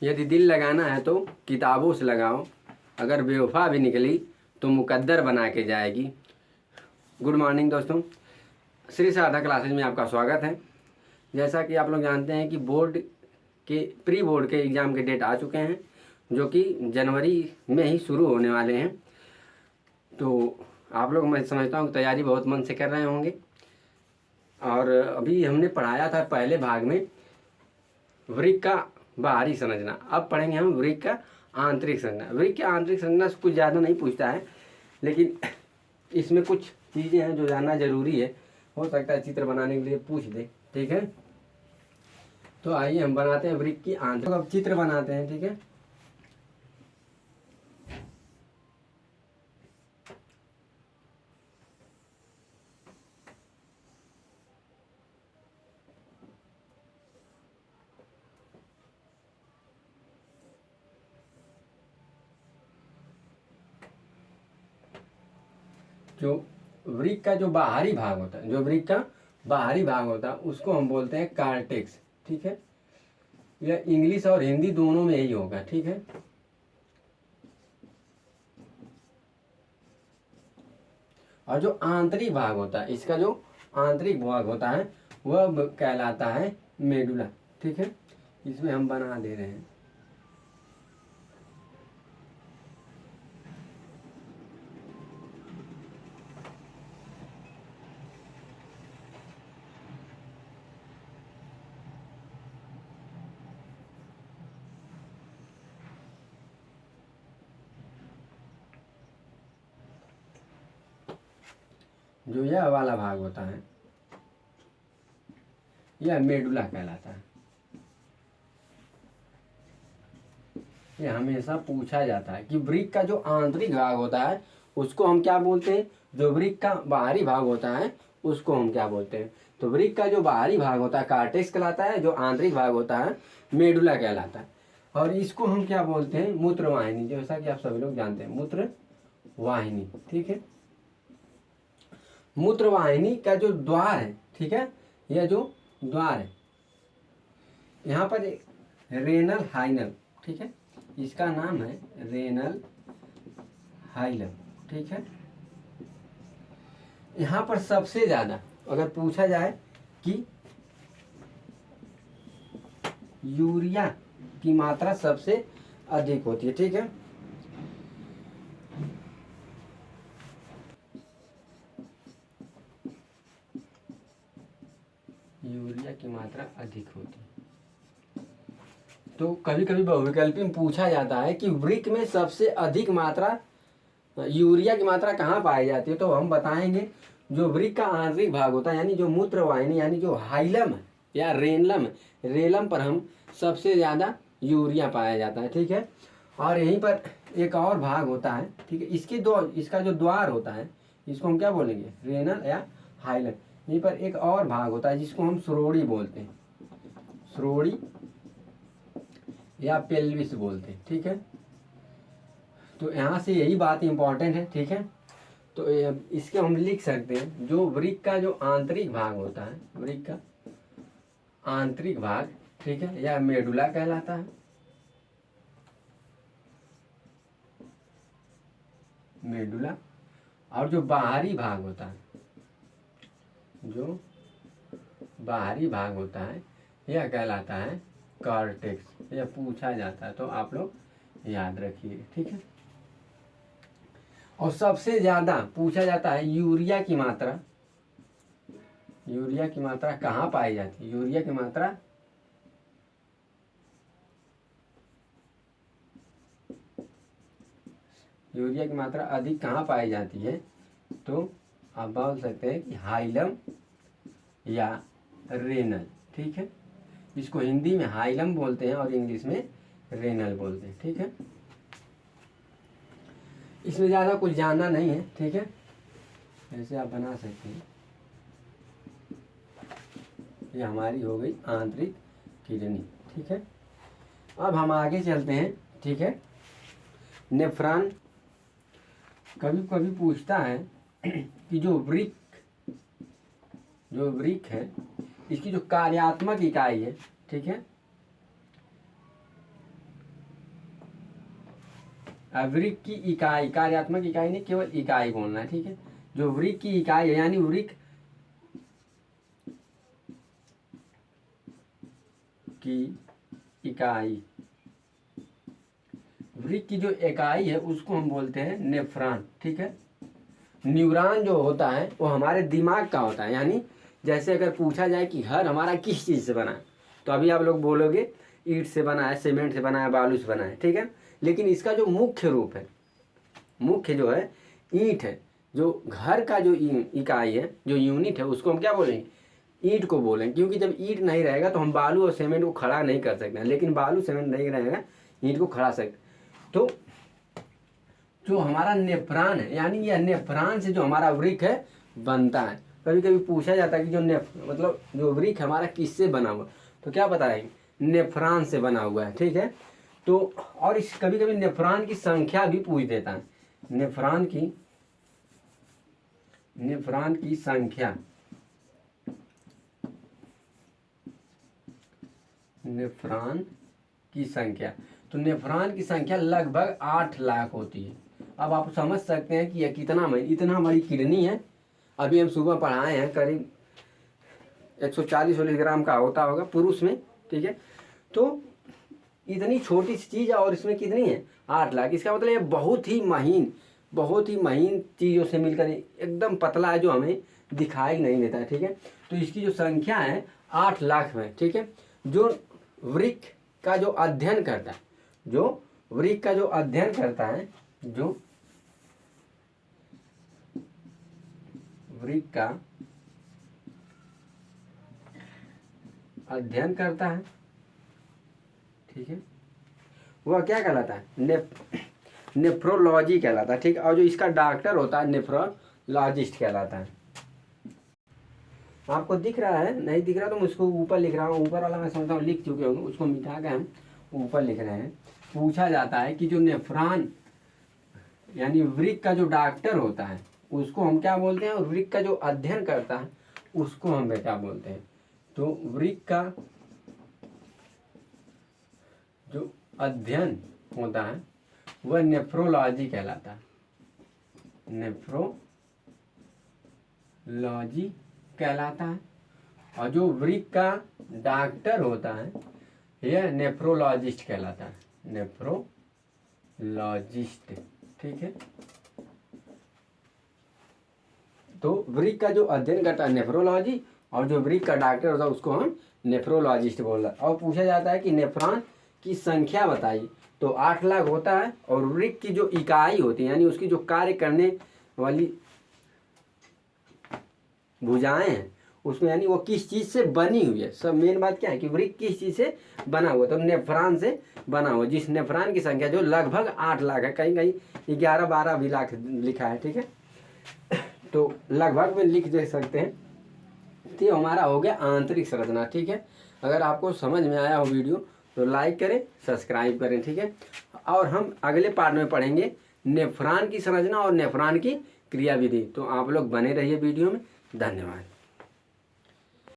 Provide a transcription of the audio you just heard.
यदि दिल लगाना है तो किताबों से लगाओ, अगर बेवफा भी निकली तो मुकद्दर बना के जाएगी। गुड मॉर्निंग दोस्तों, श्री शारदा क्लासेज में आपका स्वागत है। जैसा कि आप लोग जानते हैं कि बोर्ड के प्री बोर्ड के एग्ज़ाम के डेट आ चुके हैं, जो कि जनवरी में ही शुरू होने वाले हैं। तो आप लोग, मैं समझता हूँ, तैयारी बहुत मन से कर रहे होंगे। और अभी हमने पढ़ाया था पहले भाग में वृक्क का बाहरी संरचना, अब पढ़ेंगे हम वृक्क का आंतरिक संरचना। वृक्क की आंतरिक संरचना से कुछ ज़्यादा नहीं पूछता है, लेकिन इसमें कुछ चीज़ें हैं जो जानना जरूरी है। हो सकता है चित्र बनाने के लिए पूछ दे, ठीक है। तो आइए हम बनाते हैं वृक्क की आंतरिक, अब चित्र बनाते हैं, ठीक है। जो वृक्क का जो बाहरी भाग होता है, जो वृक्क का बाहरी भाग होता है उसको हम बोलते हैं कार्टेक्स, ठीक है। यह इंग्लिश और हिंदी दोनों में यही होगा, ठीक है। और जो आंतरिक भाग होता है, इसका जो आंतरिक भाग होता है वह कहलाता है मेडुला, ठीक है। इसमें हम बना दे रहे हैं। जो यह वाला भाग होता है यह मेडुला कहलाता है। यह हमेशा पूछा जाता है कि वृक्क का जो आंतरिक भाग होता है उसको हम क्या बोलते हैं, जो वृक्क का बाहरी भाग होता है उसको हम क्या बोलते हैं। तो वृक्क का जो बाहरी भाग होता है कार्टेक्स कहलाता है, जो आंतरिक भाग होता है मेडुला कहलाता है। और इसको हम क्या बोलते हैं, मूत्रवाहिनी, जैसा कि आप सभी लोग जानते हैं, मूत्रवाहिनी, ठीक है। मूत्रवाहिनी का जो द्वार है, ठीक है, यह जो द्वार है यहाँ पर एक रेनल हाइनल, ठीक है, इसका नाम है रेनल हाइलम, ठीक है। यहाँ पर सबसे ज्यादा अगर पूछा जाए कि यूरिया की मात्रा सबसे अधिक होती है, ठीक है। यूरिया की मात्रा अधिक होती है। तो कभी कभी बहुविकल्पी में पूछा जाता है कि वृक्क में सबसे अधिक मात्रा यूरिया की मात्रा कहाँ पाई जाती है, तो हम बताएंगे जो वृक्क का आंतरिक भाग होता है, यानी जो मूत्रवाहिनी, यानी जो हाइलम है या रेनलम, रेलम पर हम सबसे ज़्यादा यूरिया पाया जाता है, ठीक है। और यहीं पर एक और भाग होता है, ठीक है, इसका जो द्वार होता है इसको हम क्या बोलेंगे, रेनल या हाइलम। यहीं पर एक और भाग होता है जिसको हम श्रोणि बोलते हैं, श्रोणि या पेल्विस बोलते हैं, ठीक है। तो यहाँ से यही बात इंपॉर्टेंट है, ठीक है। तो इसके हम लिख सकते हैं जो वृक्क का जो आंतरिक भाग होता है, वृक्क का आंतरिक भाग, ठीक है, यह मेडुला कहलाता है, मेडुला। और जो बाहरी भाग होता है, जो बाहरी भाग होता है यह कहलाता है कॉर्टेक्स। यह पूछा जाता है तो आप लोग याद रखिए, ठीक है। और सबसे ज्यादा पूछा जाता है यूरिया की मात्रा, यूरिया की मात्रा कहाँ पाई जाती है, यूरिया की मात्रा यूरिया की मात्रा अधिक कहाँ पाई जाती है, तो आप बोल सकते हैं कि हाइलम या रेनल, ठीक है। इसको हिंदी में हाइलम बोलते हैं और इंग्लिश में रेनल बोलते हैं, ठीक है। इसमें ज़्यादा कुछ जानना नहीं है, ठीक है, ऐसे आप बना सकते हैं। ये हमारी हो गई आंतरिक किडनी, ठीक है। अब हम आगे चलते हैं, ठीक है। नेफ्रॉन कभी कभी पूछता है कि जो वृक्क है इसकी जो कार्यात्मक इकाई है, ठीक है, वृक्क की इकाई, कार्यात्मक इकाई नहीं, केवल इकाई बोलना है, ठीक है। जो वृक्क की इकाई है यानी वृक्क की इकाई, वृक्क की जो इकाई है उसको हम बोलते हैं नेफ्रॉन, ठीक है। न्यूरॉन जो होता है वो हमारे दिमाग का होता है, यानी जैसे अगर पूछा जाए कि घर हमारा किस चीज़ से बना है, तो अभी आप लोग बोलोगे ईंट से बना है, सीमेंट से बना है, बालू से बना है, ठीक है। लेकिन इसका जो मुख्य रूप है, मुख्य जो है ईंट है। जो घर का जो इकाई है, जो यूनिट है, उसको हम क्या बोलेंगे, ईंट को बोलेंगे, क्योंकि जब ईंट नहीं रहेगा तो हम बालू और सीमेंट को खड़ा नहीं कर सकते हैं, लेकिन बालू सीमेंट नहीं रहेगा, ईंट को खड़ा सकते। तो जो हमारा नेफ्रॉन है, यानी यह नेफ्रॉन से जो हमारा वृक्क है बनता है। कभी कभी पूछा जाता है कि जो मतलब जो वृक्क हमारा किससे बना हुआ, तो क्या बताएंगे, नेफ्रॉन से बना हुआ है, ठीक है। तो और इस कभी कभी नेफ्रॉन की संख्या भी पूछ देता है, नेफ्रॉन की संख्या, नेफ्रॉन की संख्या। तो नेफ्रॉन की संख्या लगभग 8 लाख होती है। अब आप समझ सकते हैं कि यह इतना बड़ी किडनी है। अभी हम सुबह पढ़ाए हैं, करीब 140 ग्राम का होता होगा पुरुष में, ठीक है। तो इतनी छोटी सी चीज़ है और इसमें कितनी है, 8 लाख। इसका मतलब ये बहुत ही महीन चीज़ों से मिलकर एकदम पतला है, जो हमें दिखाई नहीं देता है, ठीक है। तो इसकी जो संख्या है 8 लाख में, ठीक है। जो वृक्क का जो अध्ययन करता है, जो वृक्क का जो अध्ययन करता है, जो वृक्क का अध्ययन करता है, ठीक है, वह क्या कहलाता है, नेफ्रोलॉजी कहलाता है, ठीक है। और जो इसका डॉक्टर होता है नेफ्रोलॉजिस्ट कहलाता है। आपको दिख रहा है, नहीं दिख रहा तो मैं उसको ऊपर लिख रहा हूँ, ऊपर वाला मैं समझता हूँ लिख चुके होंगे, उसको मिटा के हम ऊपर लिख रहे हैं। पूछा जाता है कि जो नेफ्रॉन यानी वृक्क का जो डॉक्टर होता है उसको हम क्या बोलते हैं, और वृक्क का जो अध्ययन करता है उसको हम क्या बोलते हैं। तो वृक्क का जो अध्ययन होता है वह नेफ्रोलॉजी कहलाता है, नेफ्रोलॉजी कहलाता है। और जो वृक्क का डॉक्टर होता है यह नेफ्रोलॉजिस्ट कहलाता है, नेफ्रोलॉजिस्ट, ठीक है। तो वृक्क का जो अध्ययन करता है नेफ्रोलॉजी, और जो वृक्क का डॉक्टर होता है उसको हम नेफ्रोलॉजिस्ट बोल रहे हैं। और पूछा जाता है कि नेफ्रॉन की संख्या बताइए, तो 8 लाख होता है। और वृक्क की जो इकाई होती है यानी उसकी जो कार्य करने वाली भुजाएं हैं उसमें, यानी वो किस चीज़ से बनी हुई है, सब मेन बात क्या है कि वृक्क किस चीज़ से बना हुआ, तो नेफ्रॉन से बना हुआ, जिस नेफ्रॉन की संख्या जो लगभग 8 लाख है, कहीं कहीं 11-12 भी लाख लिखा है, ठीक है। तो लगभग में लिख दे सकते हैं। तो ये हमारा हो गया आंतरिक संरचना, ठीक है। अगर आपको समझ में आया हो वीडियो तो लाइक करें, सब्सक्राइब करें, ठीक है। और हम अगले पार्ट में पढ़ेंगे नेफ्रॉन की संरचना और नेफ्रॉन की क्रियाविधि। तो आप लोग बने रहिए वीडियो में। धन्यवाद।